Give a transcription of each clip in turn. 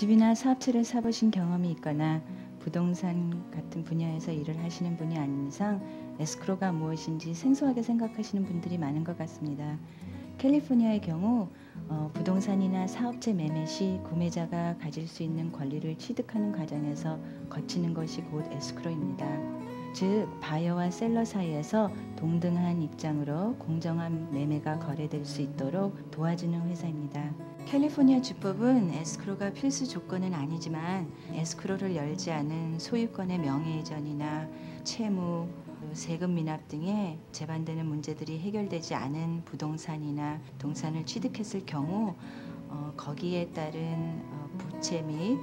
집이나 사업체를 사보신 경험이 있거나 부동산 같은 분야에서 일을 하시는 분이 아닌 이상 에스크로가 무엇인지 생소하게 생각하시는 분들이 많은 것 같습니다. 캘리포니아의 경우 부동산이나 사업체 매매 시 구매자가 가질 수 있는 권리를 취득하는 과정에서 거치는 것이 곧 에스크로입니다. 즉 바이어와 셀러 사이에서 동등한 입장으로 공정한 매매가 거래될 수 있도록 도와주는 회사입니다. 캘리포니아 주법은 에스크로가 필수 조건은 아니지만 에스크로를 열지 않은 소유권의 명예이전이나 채무, 세금 미납 등의 재반되는 문제들이 해결되지 않은 부동산이나 동산을 취득했을 경우 거기에 따른 부채 및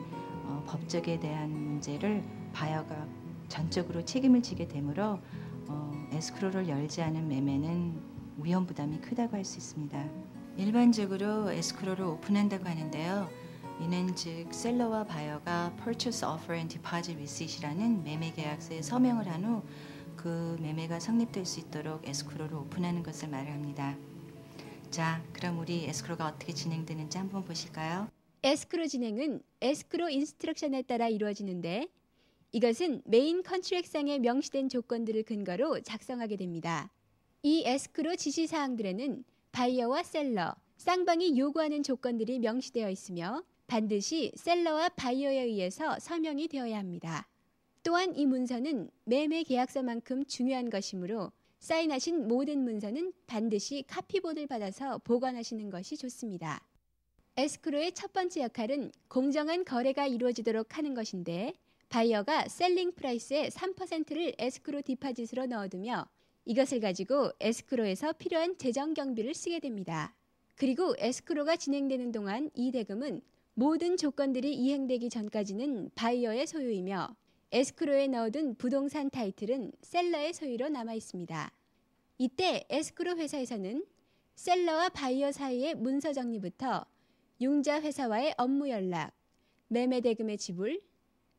법적에 대한 문제를 바이어가 전적으로 책임을 지게 되므로 에스크로를 열지 않은 매매는 위험 부담이 크다고 할 수 있습니다. 일반적으로 에스크로를 오픈한다고 하는데요. 이는 즉 셀러와 바이어가 Purchase Offer and Deposit Receipt이라는 매매 계약서에 서명을 한 후 그 매매가 성립될 수 있도록 에스크로를 오픈하는 것을 말합니다. 자, 그럼 우리 에스크로가 어떻게 진행되는지 한번 보실까요? 에스크로 진행은 에스크로 인스트럭션에 따라 이루어지는데 이것은 메인 컨트랙상에 명시된 조건들을 근거로 작성하게 됩니다. 이 에스크로 지시사항들에는 바이어와 셀러, 쌍방이 요구하는 조건들이 명시되어 있으며 반드시 셀러와 바이어에 의해서 서명이 되어야 합니다. 또한 이 문서는 매매 계약서만큼 중요한 것이므로 사인하신 모든 문서는 반드시 카피본을 받아서 보관하시는 것이 좋습니다. 에스크로의 첫 번째 역할은 공정한 거래가 이루어지도록 하는 것인데 바이어가 셀링 프라이스의 3%를 에스크로 디파짓으로 넣어두며 이것을 가지고 에스크로에서 필요한 재정 경비를 쓰게 됩니다. 그리고 에스크로가 진행되는 동안 이 대금은 모든 조건들이 이행되기 전까지는 바이어의 소유이며 에스크로에 넣어둔 부동산 타이틀은 셀러의 소유로 남아 있습니다. 이때 에스크로 회사에서는 셀러와 바이어 사이의 문서 정리부터 융자 회사와의 업무 연락, 매매 대금의 지불,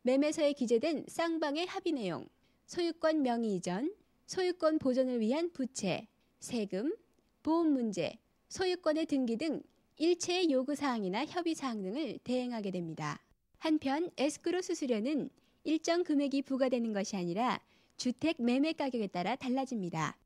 매매서에 기재된 쌍방의 합의 내용, 소유권 명의 이전, 소유권 보존을 위한 부채, 세금, 보험 문제, 소유권의 등기 등 일체의 요구사항이나 협의사항 등을 대행하게 됩니다. 한편 에스크로 수수료는 일정 금액이 부과되는 것이 아니라 주택 매매 가격에 따라 달라집니다.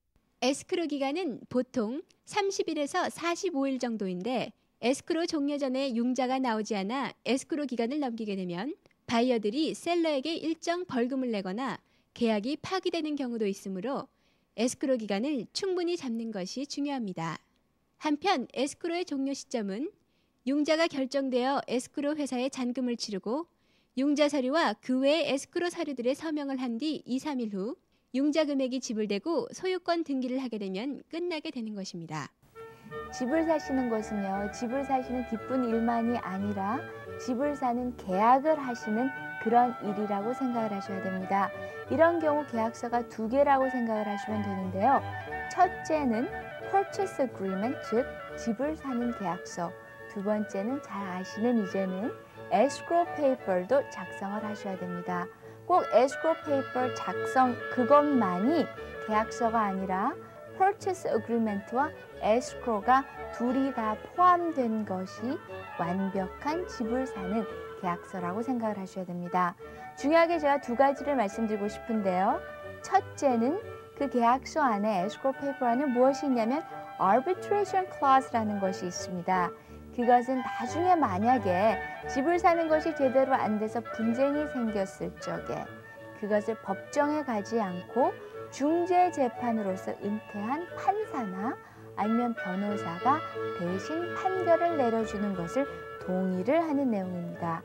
에스크로 기간은 보통 30일에서 45일 정도인데 에스크로 종료 전에 융자가 나오지 않아 에스크로 기간을 넘기게 되면 바이어들이 셀러에게 일정 벌금을 내거나 계약이 파기되는 경우도 있으므로 에스크로 기간을 충분히 잡는 것이 중요합니다. 한편 에스크로의 종료 시점은 융자가 결정되어 에스크로 회사에 잔금을 치르고 융자 서류와 그 외의 에스크로 서류들의 서명을 한 뒤 2, 3일 후 융자 금액이 지불되고 소유권 등기를 하게 되면 끝나게 되는 것입니다. 집을 사시는 것은요, 집을 사시는 기쁜 일만이 아니라 집을 사는 계약을 하시는 그런 일이라고 생각을 하셔야 됩니다. 이런 경우 계약서가 두 개라고 생각을 하시면 되는데요. 첫째는 Purchase Agreement, 즉 집을 사는 계약서. 두 번째는 잘 아시는 이제는 Escrow Paper도 작성을 하셔야 됩니다. 꼭 Escrow Paper 작성 그것만이 계약서가 아니라 Purchase Agreement와 Escrow가 둘이 다 포함된 것이 완벽한 집을 사는 계약서라고 생각을 하셔야 됩니다. 중요하게 제가 두 가지를 말씀드리고 싶은데요. 첫째는 그 계약서 안에 Escrow Paper 안에 무엇이 있냐면 Arbitration Clause라는 것이 있습니다. 그것은 나중에 만약에 집을 사는 것이 제대로 안 돼서 분쟁이 생겼을 적에 그것을 법정에 가지 않고 중재 재판으로서 은퇴한 판사나 아니면 변호사가 대신 판결을 내려주는 것을 동의를 하는 내용입니다.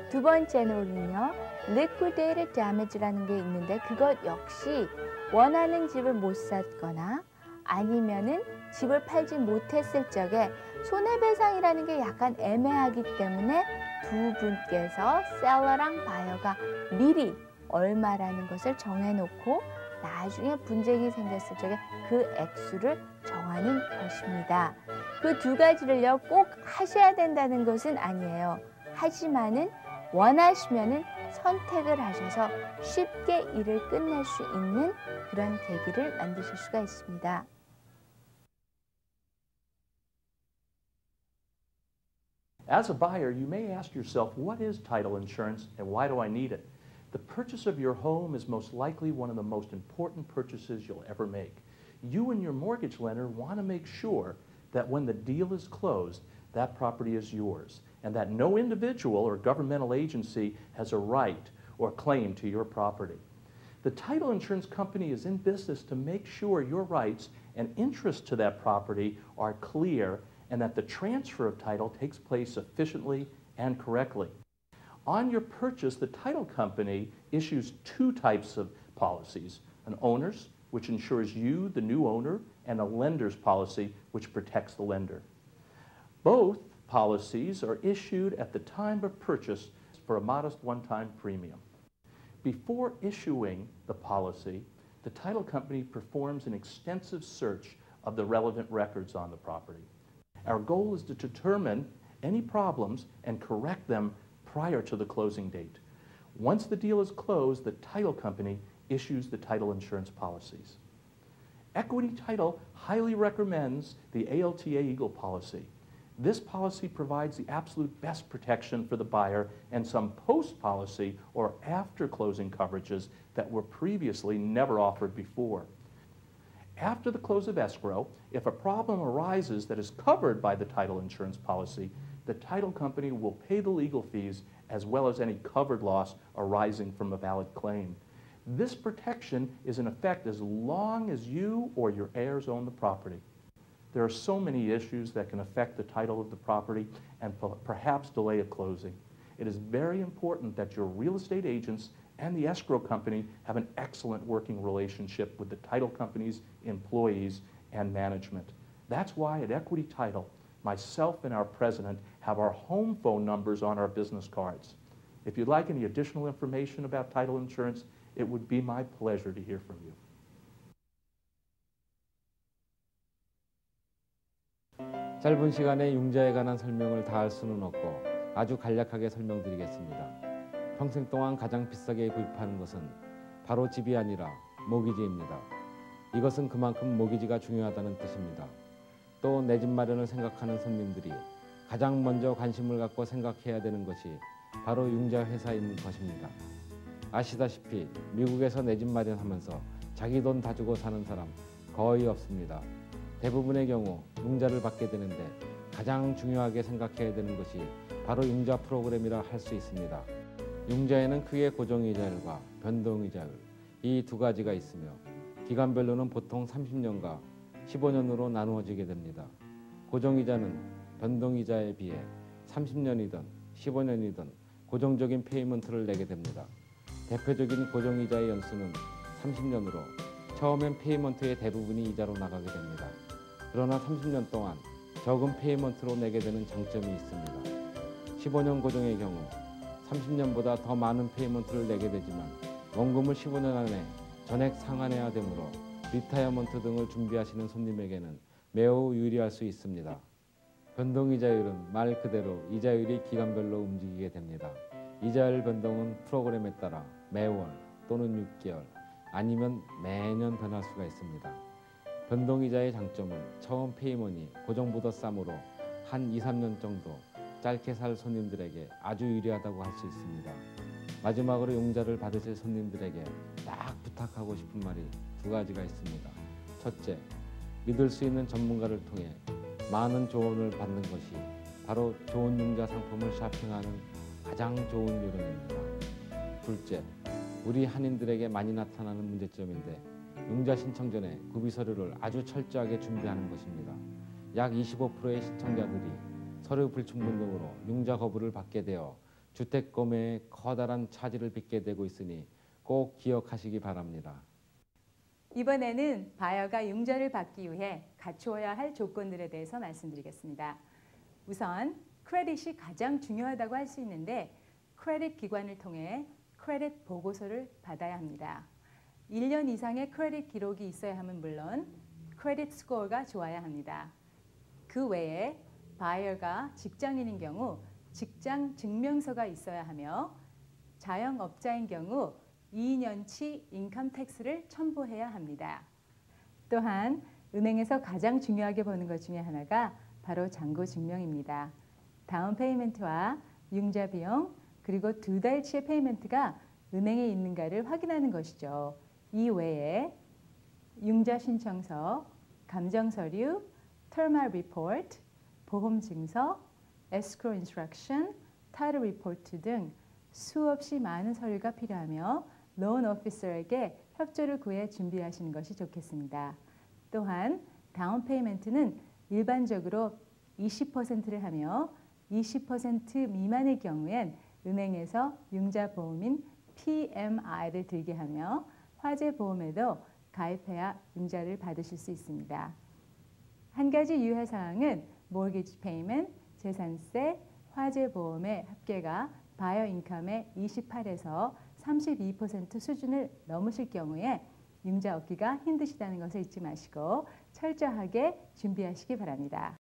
두 번째는요, Liquidated Damage라는 게 있는데 그것 역시 원하는 집을 못 샀거나 아니면은 집을 팔지 못했을 적에 손해배상이라는 게 약간 애매하기 때문에 두 분께서 셀러랑 바이어가 미리 얼마라는 것을 정해놓고 나중에 분쟁이 생겼을 적에 그 액수를 정하는 것입니다. 그 두 가지를요 꼭 하셔야 된다는 것은 아니에요. 하지만은 원하시면은 선택을 하셔서 쉽게 일을 끝낼 수 있는 그런 계기를 만드실 수가 있습니다. As a buyer, you may ask yourself, what is title insurance and why do I need it? The purchase of your home is most likely one of the most important purchases you'll ever make. You and your mortgage lender want to make sure that when the deal is closed, that property is yours, and that no individual or governmental agency has a right or claim to your property. The title insurance company is in business to make sure your rights and interests to that property are clear and that the transfer of title takes place efficiently and correctly. On your purchase, the title company issues two types of policies: an owner's, which insures you, the new owner, and a lender's policy, which protects the lender. Both policies are issued at the time of purchase for a modest one-time premium. Before issuing the policy, the title company performs an extensive search of the relevant records on the property. Our goal is to determine any problems and correct them prior to the closing date. Once the deal is closed, the title company issues the title insurance policies. Equity Title highly recommends the ALTA Eagle policy. This policy provides the absolute best protection for the buyer and some post-policy or after closing coverages that were previously never offered before. After the close of escrow, if a problem arises that is covered by the title insurance policy, the title company will pay the legal fees as well as any covered loss arising from a valid claim. This protection is in effect as long as you or your heirs own the property. There are so many issues that can affect the title of the property and perhaps delay a closing. It is very important that your real estate agents and the escrow company have an excellent working relationship with the title company's employees and management. That's why at Equity Title, myself and our president have our home phone numbers on our business cards. If you'd like any additional information about title insurance, it would be my pleasure to hear from you. 짧은 시간에 융자에 관한 설명을 다 할 수는 없고 아주 간략하게 설명드리겠습니다. 평생 동안 가장 비싸게 구입하는 것은 바로 집이 아니라 모기지입니다. 이것은 그만큼 모기지가 중요하다는 뜻입니다. 또 내 집 마련을 생각하는 손님들이 가장 먼저 관심을 갖고 생각해야 되는 것이 바로 융자 회사인 것입니다. 아시다시피 미국에서 내 집 마련하면서 자기 돈 다 주고 사는 사람 거의 없습니다. 대부분의 경우 융자를 받게 되는데 가장 중요하게 생각해야 되는 것이 바로 융자 프로그램이라 할 수 있습니다. 융자에는 크게 고정이자율과 변동이자율 이 두 가지가 있으며 기간별로는 보통 30년과 15년으로 나누어지게 됩니다. 고정이자는 변동이자에 비해 30년이든 15년이든 고정적인 페이먼트를 내게 됩니다. 대표적인 고정이자의 연수는 30년으로 처음엔 페이먼트의 대부분이 이자로 나가게 됩니다. 그러나 30년 동안 적은 페이먼트로 내게 되는 장점이 있습니다. 15년 고정의 경우 30년보다 더 많은 페이먼트를 내게 되지만 원금을 15년 안에 전액 상환해야 되므로 리타이어먼트 등을 준비하시는 손님에게는 매우 유리할 수 있습니다. 변동이자율은 말 그대로 이자율이 기간별로 움직이게 됩니다. 이자율 변동은 프로그램에 따라 매월 또는 6개월 아니면 매년 변할 수가 있습니다. 변동이자의 장점은 처음 페이먼이 고정보다 싸므로 한 2~3년 정도 짧게 살 손님들에게 아주 유리하다고 할 수 있습니다. 마지막으로 융자를 받으실 손님들에게 딱 부탁하고 싶은 말이 두 가지가 있습니다. 첫째, 믿을 수 있는 전문가를 통해 많은 조언을 받는 것이 바로 좋은 융자 상품을 쇼핑하는 가장 좋은 요령입니다. 둘째, 우리 한인들에게 많이 나타나는 문제점인데 융자 신청 전에 구비 서류를 아주 철저하게 준비하는 것입니다. 약 25%의 신청자들이 서류 불충분 등으로 융자 거부를 받게 되어 주택 구매에 커다란 차질을 빚게 되고 있으니 꼭 기억하시기 바랍니다. 이번에는 바이어가 융자를 받기 위해 갖추어야 할 조건들에 대해서 말씀드리겠습니다. 우선 크레딧이 가장 중요하다고 할 수 있는데 크레딧 기관을 통해 크레딧 보고서를 받아야 합니다. 1년 이상의 크레딧 기록이 있어야 함은 물론 크레딧 스코어가 좋아야 합니다. 그 외에 바이어가 직장인인 경우 직장 증명서가 있어야 하며 자영업자인 경우 2년치 인컴 텍스를 첨부해야 합니다. 또한 은행에서 가장 중요하게 보는 것 중에 하나가 바로 잔고 증명입니다. 다운 페이먼트와 융자 비용 그리고 2달치의 페이먼트가 은행에 있는가를 확인하는 것이죠. 이 외에 융자 신청서, 감정 서류, terminal report, 보험 증서, escrow instruction, title report 등 수없이 많은 서류가 필요하며 loan officer에게 협조를 구해 준비하시는 것이 좋겠습니다. 또한 다운 페이먼트는 일반적으로 20%를 하며 20% 미만의 경우엔 은행에서 융자 보험인 PMI를 들게 하며 화재 보험에도 가입해야 융자를 받으실 수 있습니다. 한 가지 유의 사항은 mortgage payment, 재산세, 화재 보험의 합계가 바이어 인컴의 28에서 32% 수준을 넘으실 경우에 융자 얻기가 힘드시다는 것을 잊지 마시고 철저하게 준비하시기 바랍니다.